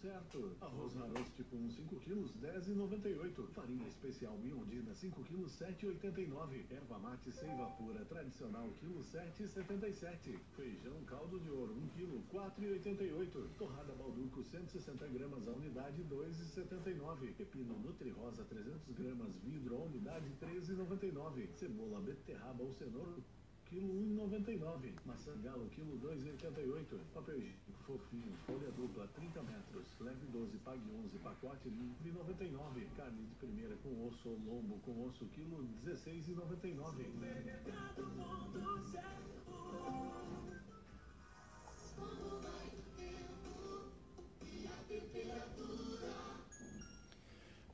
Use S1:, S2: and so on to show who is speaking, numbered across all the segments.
S1: certo. Arroz Rústico 5 quilos, 10,98. Farinha especial Miondina 5 quilos, 7,89. Erva mate Seiva Pura tradicional quilo 7,77. Feijão caldo de ouro 1 quilo, 4,88. Torrada Balduco 160 gramas a unidade, 2,79. Pepino Nutrirosa 300 gramas vidro a unidade, 13,99. Cebola beterraba ou cenoura quilo 1,99. Maçã galo, quilo 2,88. Papel higiênico fofinho, folha dupla, 30 metros. Leve 12, pague 11, pacote 9,99. Carne de primeira com osso ou lombo com osso, quilo 16,99.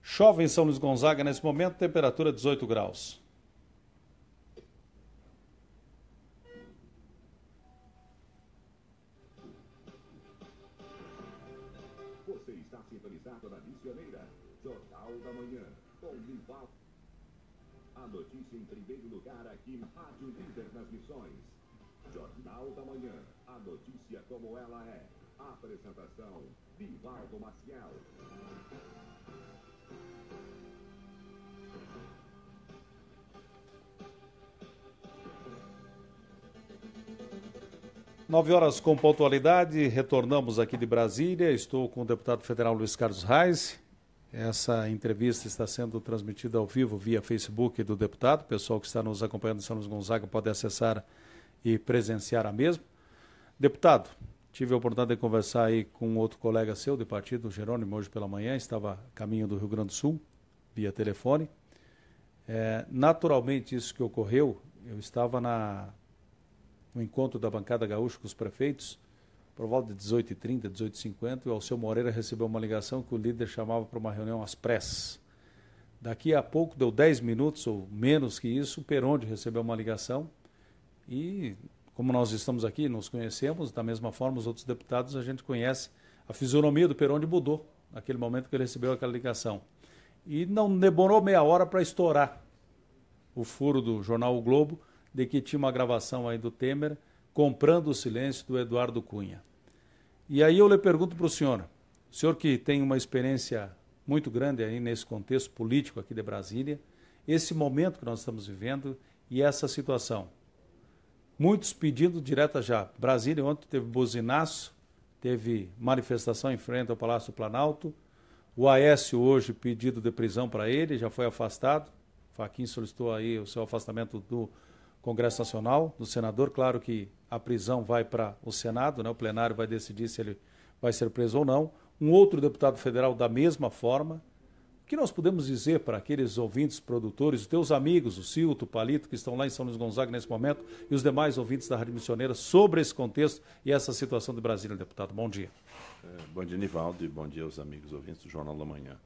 S2: Chove em São Luís Gonzaga nesse momento, temperatura 18 graus.
S3: Você está sintonizado na Missioneira, Jornal da Manhã, com Nivaldo. A notícia em primeiro lugar aqui na Rádio Líder nas Missões. Jornal da Manhã, a notícia como ela é. Apresentação, Nivaldo Maciel.
S2: 9 horas com pontualidade, retornamos aqui de Brasília, estou com o deputado federal Luiz Carlos Reis. Essa entrevista está sendo transmitida ao vivo via Facebook do deputado. O pessoal que está nos acompanhando em São Luís Gonzaga pode acessar e presenciar a mesma. Deputado, tive a oportunidade de conversar aí com outro colega seu de partido, Jerônimo, hoje pela manhã, estava a caminho do Rio Grande do Sul, via telefone. Naturalmente, isso que ocorreu, eu estava no encontro da bancada gaúcha com os prefeitos, por volta de 18h30, 18h50, e o Alceu Moreira recebeu uma ligação que o líder chamava para uma reunião às pressas. Daqui a pouco, deu 10 minutos ou menos que isso, o Peronde recebeu uma ligação e, como nós estamos aqui, nos conhecemos, da mesma forma os outros deputados, a gente conhece, a fisionomia do Peronde mudou naquele momento que ele recebeu aquela ligação. E não demorou meia hora para estourar o furo do jornal O Globo, de que tinha uma gravação aí do Temer comprando o silêncio do Eduardo Cunha. E aí eu lhe pergunto para o senhor que tem uma experiência muito grande aí nesse contexto político aqui de Brasília, esse momento que nós estamos vivendo e essa situação. Muitos pedindo direta já. Brasília ontem teve buzinaço, teve manifestação em frente ao Palácio do Planalto, o Aécio hoje pedido de prisão para ele, já foi afastado, Fachin solicitou aí o seu afastamento do Congresso Nacional, do senador. Claro que a prisão vai para o Senado, né? O plenário vai decidir se ele vai ser preso ou não. Um outro deputado federal da mesma forma. O que nós podemos dizer para aqueles ouvintes, produtores, os teus amigos, o Cilto, o Palito, que estão lá em São Luís Gonzaga nesse momento, e os demais ouvintes da Rádio Missioneira sobre esse contexto e essa situação de Brasília, deputado? Bom dia.
S4: Bom dia, Nivaldo, e bom dia aos amigos ouvintes do Jornal da Manhã.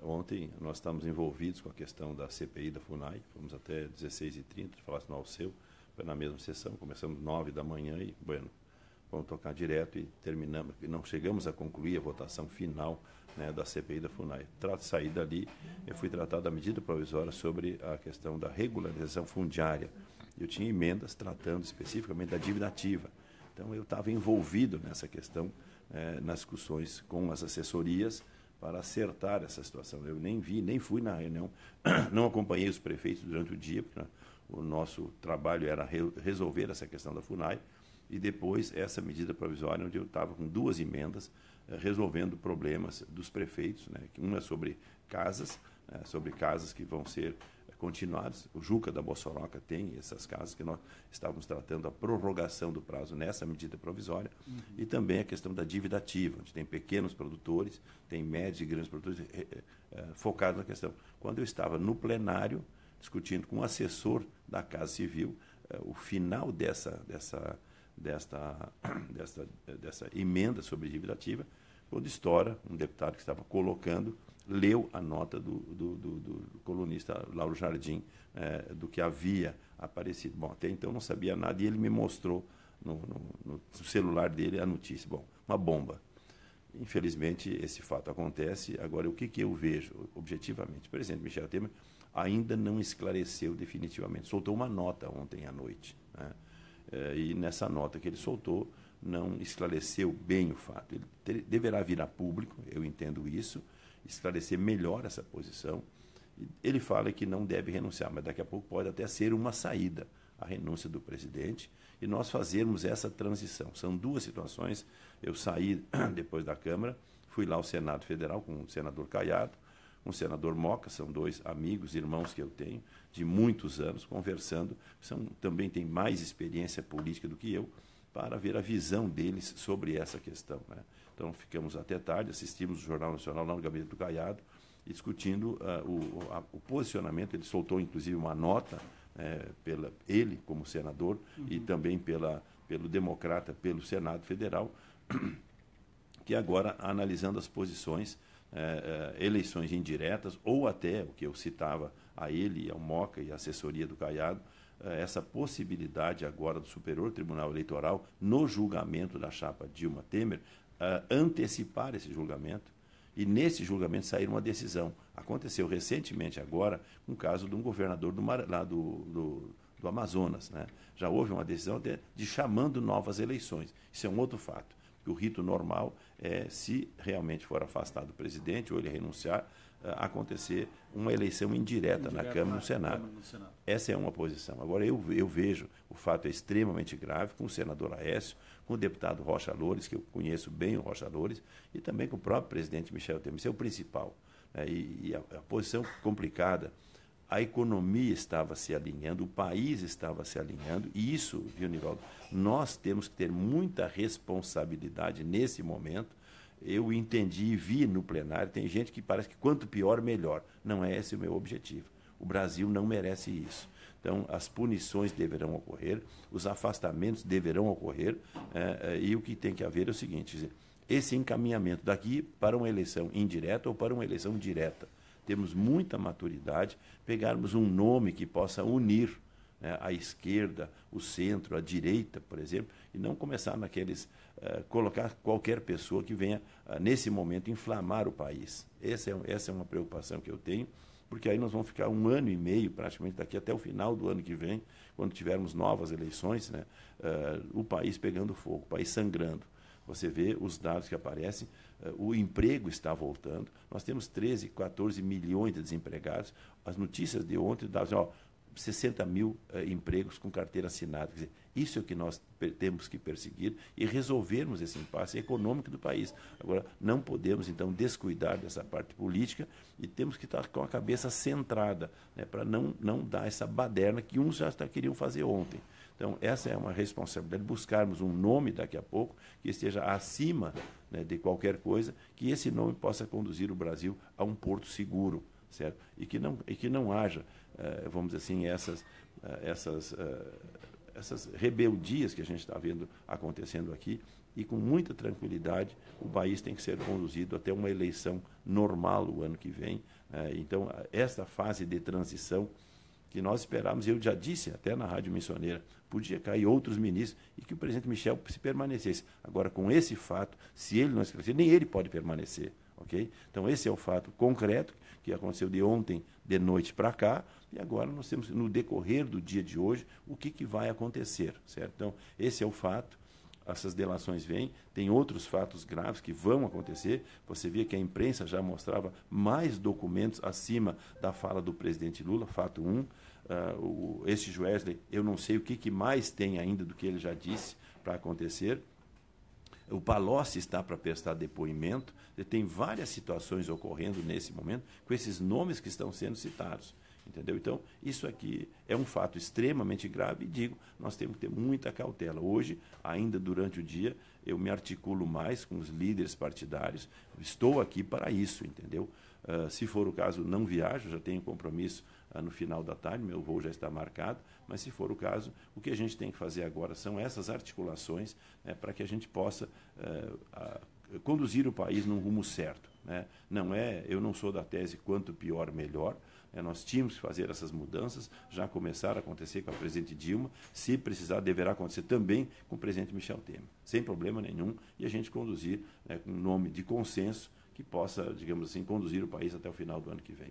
S4: Ontem nós estamos envolvidos com a questão da CPI da FUNAI, fomos até 16h30, falasse no Alceu, foi na mesma sessão, começamos 9 da manhã e, bueno, vamos tocar direto e terminamos, não chegamos a concluir a votação final, né, da CPI da FUNAI. Saí dali, eu fui tratar da medida provisória sobre a questão da regularização fundiária. Eu tinha emendas tratando especificamente da dívida ativa. Então eu estava envolvido nessa questão, nas discussões com as assessorias, para acertar essa situação. Eu nem fui na reunião, não acompanhei os prefeitos durante o dia, porque o nosso trabalho era resolver essa questão da FUNAI, e depois essa medida provisória, onde eu estava com 2 emendas, resolvendo problemas dos prefeitos, né? Uma sobre casas que vão ser continuadas. O Juca da Bossoroca tem essas casas que nós estávamos tratando a prorrogação do prazo nessa medida provisória, e também a questão da dívida ativa, onde tem pequenos produtores, tem médios e grandes produtores focados na questão. Quando eu estava no plenário, discutindo com o assessor da Casa Civil, o final dessa emenda sobre dívida ativa, quando estoura, um deputado que estava colocando, leu a nota do colunista Lauro Jardim, do que havia aparecido. Bom, até então não sabia nada, e ele me mostrou no celular dele a notícia. Bom, uma bomba. Infelizmente, esse fato acontece. Agora, o que eu vejo objetivamente? O presidente Michel Temer ainda não esclareceu definitivamente. Soltou uma nota ontem à noite, né? E nessa nota que ele soltou, não esclareceu bem o fato. Ele deverá vir a público, eu entendo isso, esclarecer melhor essa posição. Ele fala que não deve renunciar, mas daqui a pouco pode até ser uma saída a renúncia do presidente e nós fazermos essa transição. São duas situações. Eu saí depois da Câmara, fui lá ao Senado Federal com o senador Caiado, com o senador Moca, são dois amigos, irmãos que eu tenho, de muitos anos, conversando, também têm mais experiência política do que eu, para ver a visão deles sobre essa questão, né? Então, ficamos até tarde, assistimos o Jornal Nacional lá no gabinete do Caiado, discutindo o posicionamento. Ele soltou, inclusive, uma nota, ele como senador, e também pelo democrata, pelo Senado Federal, que agora, analisando as posições, eleições indiretas, ou até o que eu citava a ele, ao Moca e à assessoria do Caiado, essa possibilidade agora do Superior Tribunal Eleitoral, no julgamento da chapa Dilma Temer, antecipar esse julgamento e, nesse julgamento, sair uma decisão. Aconteceu recentemente agora um caso de um governador lá do Amazonas, né? Já houve uma decisão de chamando novas eleições. Isso é um outro fato. O rito normal é, se realmente for afastado o presidente ou ele renunciar, acontecer uma eleição indireta na Câmara e no Senado. Essa é uma posição. Agora, eu vejo o fato é extremamente grave com o senador Aécio, com o deputado Rocha Loures, que eu conheço bem o Rocha Loures, e também com o próprio presidente Michel Temer. Isso é o principal. E a posição complicada, a economia estava se alinhando, o país estava se alinhando, e isso, viu, Nivaldo, nós temos que ter muita responsabilidade nesse momento. Eu entendi e vi no plenário, tem gente que parece que quanto pior, melhor. Não é esse o meu objetivo. O Brasil não merece isso. Então, as punições deverão ocorrer, os afastamentos deverão ocorrer, e o que tem que haver é o seguinte, esse encaminhamento daqui para uma eleição indireta ou para uma eleição direta. Temos muita maturidade, pegarmos um nome que possa unir, né, a esquerda, o centro, a direita, por exemplo, e não começar colocar qualquer pessoa que venha, nesse momento, inflamar o país. Essa é uma preocupação que eu tenho, porque aí nós vamos ficar 1 ano e meio, praticamente daqui até o final do ano que vem, quando tivermos novas eleições, né, o país pegando fogo, o país sangrando. Você vê os dados que aparecem, o emprego está voltando, nós temos 13, 14 milhões de desempregados. As notícias de ontem davam 60 mil empregos com carteira assinada. Quer dizer, isso é o que nós temos que perseguir e resolvermos esse impasse econômico do país. Agora, não podemos, então, descuidar dessa parte política e temos que estar com a cabeça centrada, né, para não dar essa baderna que uns já queriam fazer ontem. Então, essa é uma responsabilidade, buscarmos um nome daqui a pouco que esteja acima, né, de qualquer coisa, que esse nome possa conduzir o Brasil a um porto seguro, certo? E que não haja, vamos dizer assim, essas rebeldias que a gente está vendo acontecendo aqui, e com muita tranquilidade o país tem que ser conduzido até uma eleição normal o ano que vem. Então, esta fase de transição que nós esperávamos, eu já disse até na Rádio Missioneira, podia cair outros ministros e que o presidente Michel se permanecesse. Agora, com esse fato, se ele não esclarecer, nem ele pode permanecer. Okay? Então, esse é o fato concreto que aconteceu de ontem de noite para cá, e agora nós temos, no decorrer do dia de hoje, o que vai acontecer. Certo? Então, esse é o fato. Essas delações vêm, tem outros fatos graves que vão acontecer. Você vê que a imprensa já mostrava mais documentos acima da fala do presidente Lula, fato 1. Esse Joesley, eu não sei o que mais tem ainda do que ele já disse para acontecer. O Palocci está para prestar depoimento. Tem várias situações ocorrendo nesse momento com esses nomes que estão sendo citados. Entendeu? Então, isso aqui é um fato extremamente grave e digo, nós temos que ter muita cautela. Hoje, ainda durante o dia, eu me articulo mais com os líderes partidários, estou aqui para isso, entendeu? Se for o caso, não viajo, já tenho compromisso no final da tarde, meu voo já está marcado, mas se for o caso, o que a gente tem que fazer agora são essas articulações, né, para que a gente possa conduzir o país num rumo certo. Né? Eu não sou da tese quanto pior, melhor. Nós tínhamos que fazer essas mudanças, já começaram a acontecer com a presidente Dilma, se precisar, deverá acontecer também com o presidente Michel Temer, sem problema nenhum, e a gente conduzir, né, com um nome de consenso que possa, digamos assim, conduzir o país até o final do ano que vem.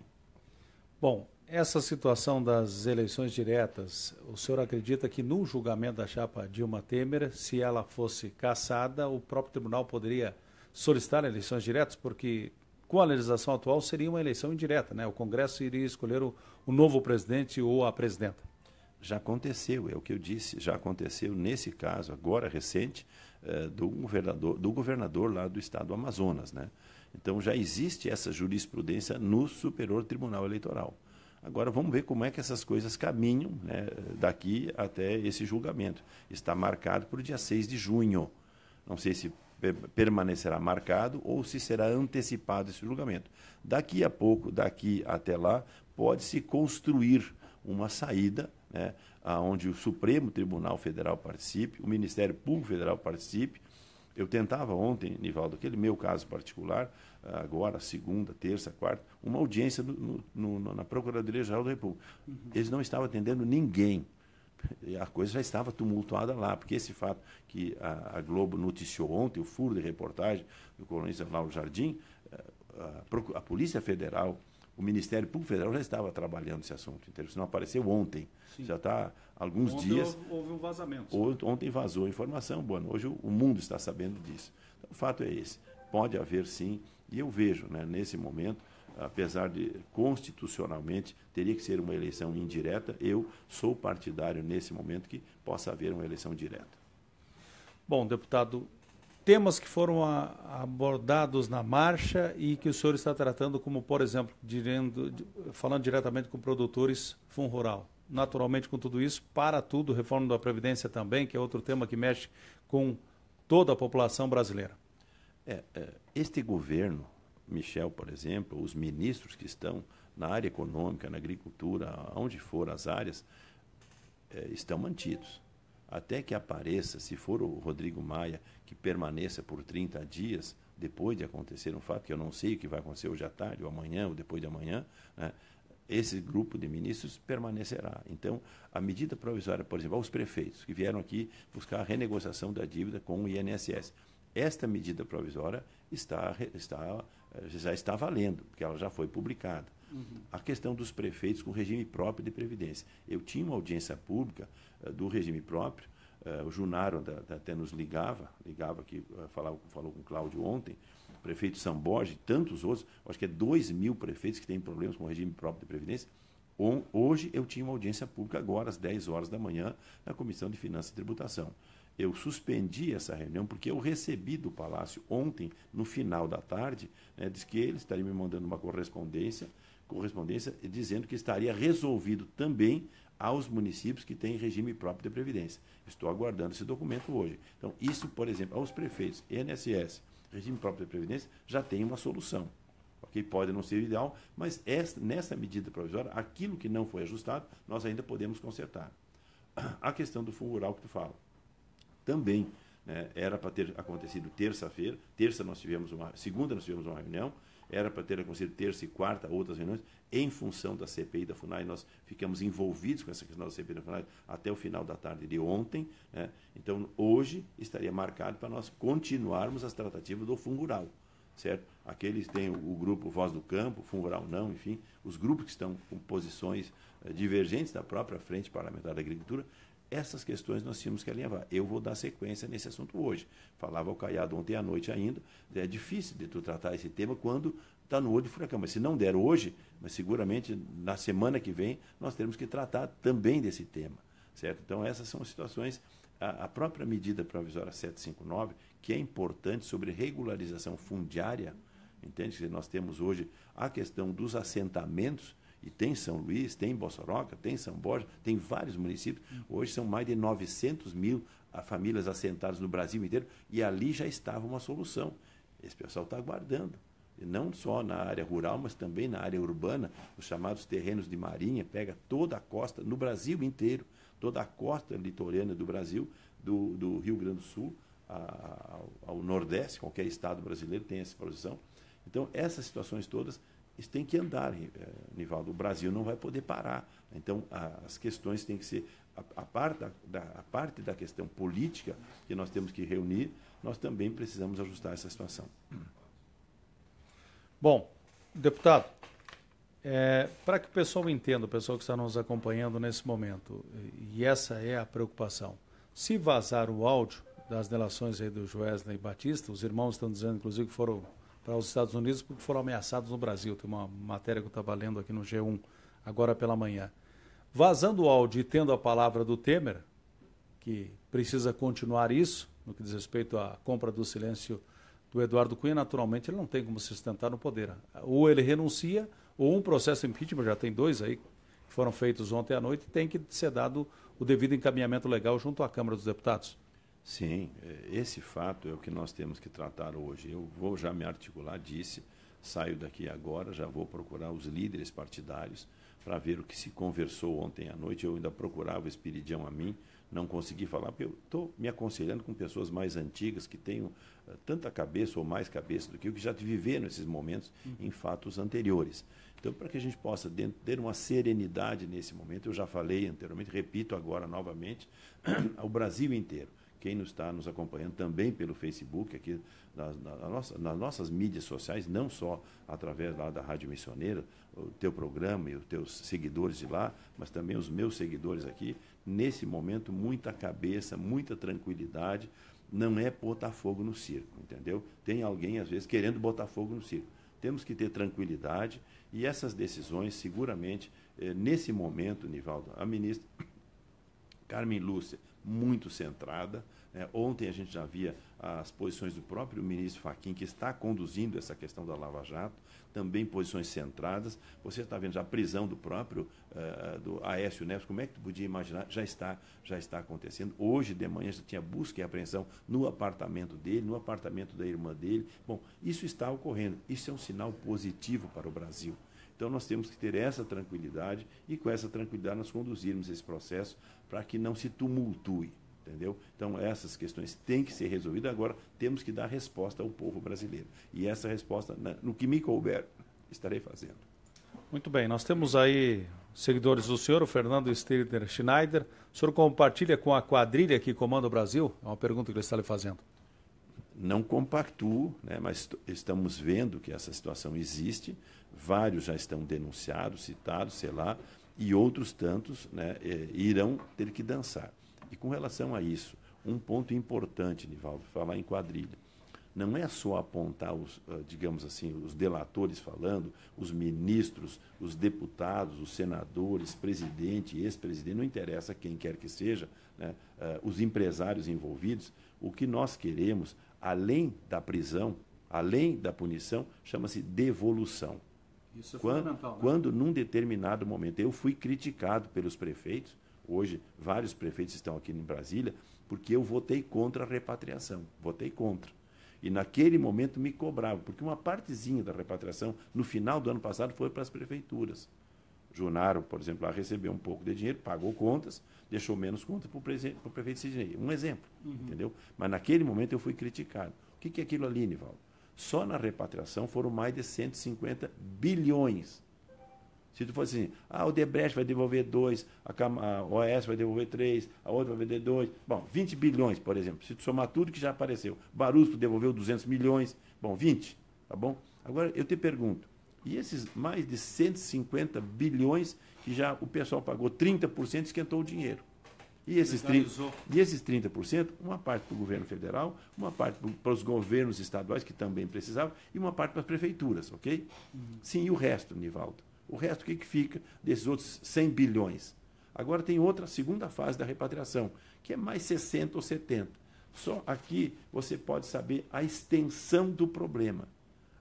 S2: Bom, essa situação das eleições diretas, o senhor acredita que no julgamento da chapa Dilma Temer, se ela fosse cassada, o próprio tribunal poderia solicitar eleições diretas? Porque com a legislação atual seria uma eleição indireta, né? O Congresso iria escolher o novo presidente ou a presidenta.
S4: Já aconteceu, é o que eu disse, já aconteceu nesse caso, agora recente, do governador lá do estado do Amazonas, né? Então já existe essa jurisprudência no Superior Tribunal Eleitoral. Agora vamos ver como é que essas coisas caminham, né, daqui até esse julgamento. Está marcado para o dia 6 de junho. Não sei se permanecerá marcado ou se será antecipado esse julgamento. Daqui a pouco, daqui até lá, pode-se construir uma saída, né, onde o Supremo Tribunal Federal participe, o Ministério Público Federal participe. Eu tentava ontem, Nivaldo, aquele meu caso particular, agora, segunda, terça, quarta, uma audiência na Procuradoria-Geral da República. Eles não estavam atendendo ninguém. A coisa já estava tumultuada lá, porque esse fato que a Globo noticiou ontem, o furo de reportagem do colunista Lauro Jardim, a Polícia Federal, o Ministério Público Federal já estava trabalhando esse assunto. Então, isso não apareceu ontem. Sim. Já está há alguns dias.
S2: Houve um vazamento.
S4: Ontem vazou a informação. Bom, hoje o mundo está sabendo disso. Então, o fato é esse. Pode haver, sim. E eu vejo, né, nesse momento, apesar de constitucionalmente teria que ser uma eleição indireta, eu sou partidário nesse momento que possa haver uma eleição direta.
S2: Bom, deputado, temas que foram abordados na marcha e que o senhor está tratando como, por exemplo, falando diretamente com produtores fundo rural. Naturalmente, com tudo isso, para tudo, reforma da Previdência também, que é outro tema que mexe com toda a população brasileira.
S4: Este governo, Michel, por exemplo, os ministros que estão na área econômica, na agricultura, onde for as áreas, estão mantidos. Até que apareça, se for o Rodrigo Maia, que permaneça por 30 dias, depois de acontecer um fato, que eu não sei o que vai acontecer hoje à tarde, ou amanhã, ou depois de amanhã, né, esse grupo de ministros permanecerá. Então, a medida provisória, por exemplo, aos prefeitos que vieram aqui buscar a renegociação da dívida com o INSS. Esta medida provisória já está valendo, porque ela já foi publicada. A questão dos prefeitos com regime próprio de previdência. Eu tinha uma audiência pública do regime próprio, o Junaro até nos ligava aqui, falou com o Cláudio ontem, o prefeito São Borja e tantos outros, acho que é 2.000 prefeitos que têm problemas com o regime próprio de previdência. Hoje eu tinha uma audiência pública agora às 10 horas da manhã na Comissão de Finanças e Tributação. Eu suspendi essa reunião porque eu recebi do Palácio ontem, no final da tarde, né, diz que ele estaria me mandando uma correspondência dizendo que estaria resolvido também aos municípios que têm regime próprio de previdência. Estou aguardando esse documento hoje. Então, isso, por exemplo, aos prefeitos, INSS, regime próprio de previdência, já tem uma solução. Okay? Pode não ser ideal, mas nessa medida provisória, aquilo que não foi ajustado, nós ainda podemos consertar. A questão do fundo rural que tu fala. Também, né, era para ter acontecido terça-feira, segunda nós tivemos uma reunião, era para ter acontecido terça e quarta outras reuniões, em função da CPI da FUNAI, nós ficamos envolvidos com essa questão da CPI da FUNAI até o final da tarde de ontem, né? Então hoje estaria marcado para nós continuarmos as tratativas do fundo rural, certo? Aqueles têm o grupo Voz do Campo, fundo rural não, enfim, os grupos que estão com posições divergentes da própria Frente Parlamentar da Agricultura. Essas questões nós tínhamos que alinhavar. Eu vou dar sequência nesse assunto hoje. Falava ao Caiado ontem à noite ainda, é difícil de tu tratar esse tema quando está no olho do furacão. Mas se não der hoje, mas seguramente na semana que vem, nós teremos que tratar também desse tema, certo? Então essas são as situações. A própria medida provisória 759, que é importante sobre regularização fundiária, entende? Que nós temos hoje a questão dos assentamentos, e tem São Luís, tem Bossoroca, tem São Borja, tem vários municípios. Hoje são mais de 900.000 famílias assentadas no Brasil inteiro e ali já estava uma solução. Esse pessoal está aguardando. E não só na área rural, mas também na área urbana, os chamados terrenos de marinha, pega toda a costa, no Brasil inteiro, toda a costa litorânea do Brasil, do Rio Grande do Sul ao Nordeste, qualquer estado brasileiro tem essa posição. Então, essas situações todas têm que andar, Nivaldo. O Brasil não vai poder parar. Então, as questões têm que ser, a parte da questão política que nós temos que reunir, nós também precisamos ajustar essa situação.
S2: Bom, deputado, Para que o pessoal entenda, o pessoal que está nos acompanhando nesse momento, e essa é a preocupação, se vazar o áudio das delações aí do Joesley Batista, os irmãos estão dizendo, inclusive, que foram para os Estados Unidos porque foram ameaçados no Brasil. Tem uma matéria que eu estava lendo aqui no G1 agora pela manhã. Vazando o áudio e tendo a palavra do Temer, que precisa continuar isso, no que diz respeito à compra do silêncio do Eduardo Cunha, naturalmente ele não tem como se sustentar no poder. Ou ele renuncia, ou um processo de impeachment, já tem 2 aí, que foram feitos ontem à noite, tem que ser dado o devido encaminhamento legal junto à Câmara dos Deputados.
S4: Sim, esse fato é o que nós temos que tratar hoje. Eu vou já me articular, saio daqui agora, já vou procurar os líderes partidários para ver o que se conversou ontem à noite. Eu ainda procurava o Espiridião a mim, não consegui falar, porque eu estou me aconselhando com pessoas mais antigas que tenham tanta cabeça ou mais cabeça do que eu, que já viveram esses momentos em fatos anteriores. Então, para que a gente possa ter uma serenidade nesse momento, eu já falei anteriormente, repito agora novamente, ao Brasil inteiro. Quem está nos acompanhando também pelo Facebook, aqui nas nossas mídias sociais, não só através lá da Rádio Missioneira, o teu programa e os teus seguidores de lá, mas também os meus seguidores aqui, nesse momento, muita cabeça, muita tranquilidade, não é botar fogo no circo, entendeu? Tem alguém, às vezes, querendo botar fogo no circo. Temos que ter tranquilidade e essas decisões, seguramente, nesse momento, Nivaldo, a ministra Carmen Lúcia, muito centrada. Ontem a gente já via as posições do próprio ministro Fachin, que está conduzindo essa questão da Lava Jato, também posições centradas. Você está vendo já a prisão do próprio do Aécio Neves, como é que tu podia imaginar? Já está acontecendo. Hoje de manhã já tinha busca e apreensão no apartamento dele, no apartamento da irmã dele. Bom, isso está ocorrendo. Isso é um sinal positivo para o Brasil. Então, nós temos que ter essa tranquilidade e, com essa tranquilidade, nós conduzirmos esse processo para que não se tumultue, entendeu? Então, essas questões têm que ser resolvidas. Agora, temos que dar resposta ao povo brasileiro. E essa resposta, no que me couber, estarei fazendo.
S2: Muito bem. Nós temos aí seguidores do senhor, o Fernando Stirner Schneider. O senhor compartilha com a quadrilha que comanda o Brasil? É uma pergunta que ele está lhe fazendo.
S4: Não compactuo, mas estamos vendo que essa situação existe. Vários já estão denunciados, citados, sei lá, e outros tantos irão ter que dançar. E com relação a isso, um ponto importante, Nivaldo, falar em quadrilha. Não é só apontar digamos assim, os delatores falando, os ministros, os deputados, os senadores, presidente, ex-presidente, não interessa quem quer que seja, os empresários envolvidos. O que nós queremos, além da prisão, além da punição, chama-se devolução.
S2: Isso é fundamental, né?
S4: Quando, num determinado momento, eu fui criticado pelos prefeitos, hoje vários prefeitos estão aqui em Brasília, porque eu votei contra a repatriação, votei contra. E naquele momento me cobravam, porque uma partezinha da repatriação, no final do ano passado, foi para as prefeituras. Junaro, por exemplo, lá recebeu um pouco de dinheiro, pagou contas, deixou menos conta para o prefeito Sidney. Um exemplo, entendeu? Mas naquele momento eu fui criticado. O que é aquilo ali, Nivaldo? Só na repatriação foram mais de 150 bilhões. Se tu fosse assim, o Odebrecht vai devolver 2, a OAS vai devolver 3, a outra vai devolver 2. Bom, 20 bilhões, por exemplo. Se tu somar tudo que já apareceu. Barusco devolveu 200 milhões. Bom, 20, tá bom? Agora, eu te pergunto, e esses mais de 150 bilhões que já o pessoal pagou 30% esquentou o dinheiro? E esses 30%, uma parte para o governo federal, uma parte para os governos estaduais, que também precisavam, e uma parte para as prefeituras, ok? Sim, e o resto, Nivaldo? O resto, o que fica desses outros 100 bilhões? Agora tem outra segunda fase da repatriação, que é mais 60 ou 70. Só aqui você pode saber a extensão do problema.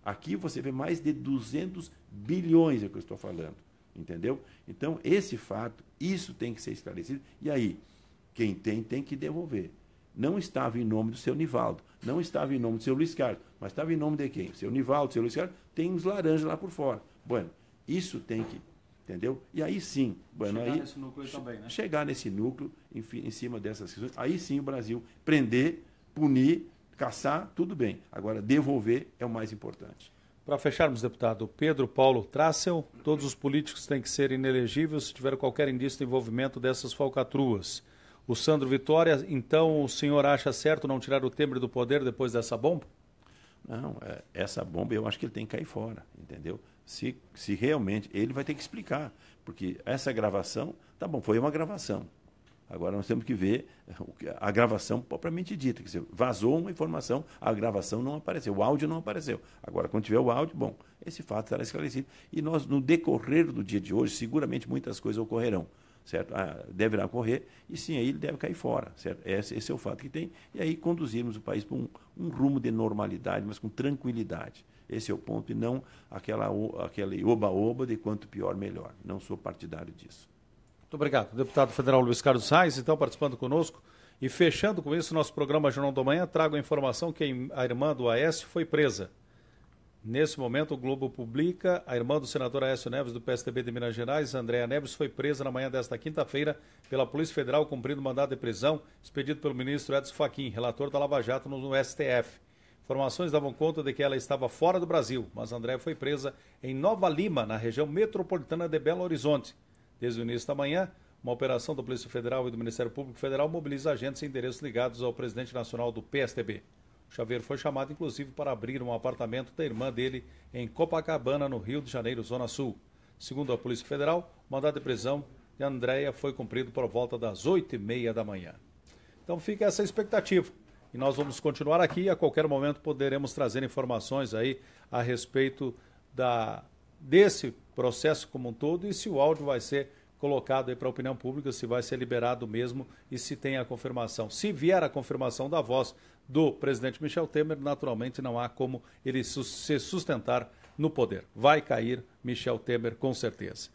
S4: Aqui você vê mais de 200 bilhões, é o que eu estou falando. Entendeu? Então, esse fato, isso tem que ser esclarecido. E aí, quem tem que devolver. Não estava em nome do seu Nivaldo, não estava em nome do seu Luiz Carlos, mas estava em nome de quem? Seu Nivaldo, seu Luiz Carlos, tem uns laranjas lá por fora. Bueno, isso tem que, entendeu? E aí sim, bueno,
S2: chegar nesse núcleo também, né?
S4: Chegar nesse núcleo, em cima dessas questões, aí sim o Brasil prender, punir, caçar, tudo bem. Agora, devolver é o mais importante.
S2: Para fecharmos, deputado, Pedro Paulo Trassel, todos os políticos têm que ser inelegíveis se tiver qualquer indício de envolvimento dessas falcatruas. O Sandro Vitória, então o senhor acha certo não tirar o Temer do poder depois dessa bomba?
S4: Não, essa bomba eu acho que ele tem que cair fora, entendeu? Se realmente, ele vai ter que explicar, porque essa gravação, tá bom, foi uma gravação. Agora nós temos que ver a gravação propriamente dita, quer dizer, vazou uma informação, a gravação não apareceu, o áudio não apareceu. Agora, quando tiver o áudio, bom, esse fato estará esclarecido. E nós, no decorrer do dia de hoje, seguramente muitas coisas ocorrerão, certo? Deverá ocorrer, e sim, aí ele deve cair fora, certo? Esse é o fato que tem, e aí conduzirmos o país para um rumo de normalidade, mas com tranquilidade. Esse é o ponto, e não aquele oba-oba de quanto pior, melhor. Não sou partidário disso.
S2: Muito obrigado. Deputado federal Luiz Carlos Reis, então, participando conosco. E fechando com isso, nosso programa Jornal da Manhã, trago a informação que a irmã do Aécio foi presa. Nesse momento, o Globo publica, a irmã do senador Aécio Neves, do PSDB de Minas Gerais, Andréa Neves, foi presa na manhã desta quinta-feira pela Polícia Federal, cumprindo mandado de prisão expedido pelo ministro Edson Fachin, relator da Lava Jato no STF. Informações davam conta de que ela estava fora do Brasil, mas Andréa foi presa em Nova Lima, na região metropolitana de Belo Horizonte. Desde o início da manhã, uma operação da Polícia Federal e do Ministério Público Federal mobiliza agentes e endereços ligados ao presidente nacional do PSDB. O chaveiro foi chamado, inclusive, para abrir um apartamento da irmã dele em Copacabana, no Rio de Janeiro, Zona Sul. Segundo a Polícia Federal, o mandado de prisão de Andréa foi cumprido por volta das 8h30 da manhã. Então fica essa expectativa. E nós vamos continuar aqui e a qualquer momento poderemos trazer informações aí a respeito desse processo como um todo e se o áudio vai ser colocado aí para a opinião pública, se vai ser liberado mesmo e se tem a confirmação. Se vier a confirmação da voz do presidente Michel Temer, naturalmente não há como ele se sustentar no poder. Vai cair Michel Temer com certeza.